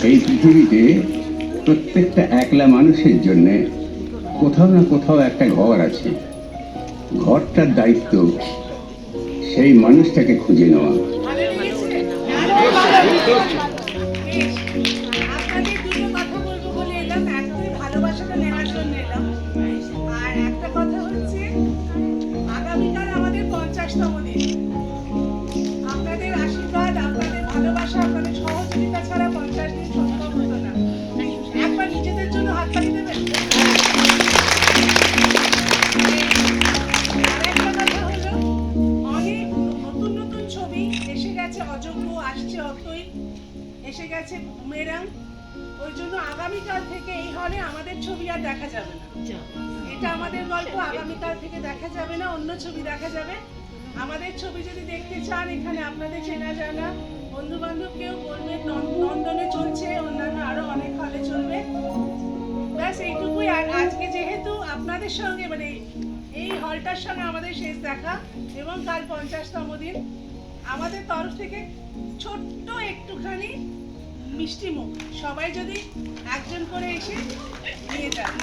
এই পৃথিবীতে প্রত্যেকটা একলা মানুষের জন্য কোথাও না কোথাও একটা ঘর আছে। ঘরটার দায়িত্ব সেই মানুষটাকে খুঁজে নেওয়া। আপনাদের দুটো কথা বলবো বলে এলাম, একটাই ভালোবাসাটা নেওয়ার জন্য এলাম, আর একটা কথা হচ্ছে আগামীকাল আমাদের 50তম দিন। আপনাদের আশীর্বাদ, আপনাদের ভালোবাসা, আপনাদের সহযোগিতা ছাড়া 50 দিন সম্ভব হতো না। একবার নিজেদের জন্য হাততালি দেবেন। আর একটা কথা হলো, অনেক নতুন নতুন ছবি এসে গেছে, অযোগ্য আসছে, অতই এসে গেছে বুমেরাং। ওই জন্য আগামীকাল থেকে এই হলে আমাদের ছবি আর দেখা যাবে না। এটা আমাদের গল্প, আগামীকাল থেকে দেখা যাবে না, অন্য ছবি দেখা যাবে। আমাদের ছবি যদি দেখতে চান, এখানে আপনাদের চেনা জানা বন্ধু বান্ধব কেউ বলবে, নন্দনে চলছে, অন্যান্য আরো অনেক হলে চলবে। ব্যাস এইটুকুই। আর আজকে যেহেতু আপনাদের সঙ্গে মানে এই হলটার সঙ্গে আমাদের শেষ দেখা এবং কাল 50তম দিন, আমাদের তরফ থেকে ছোট্ট একটুখানি মিষ্টি মুখ সবাই যদি একজন করে এসে নিয়ে যান।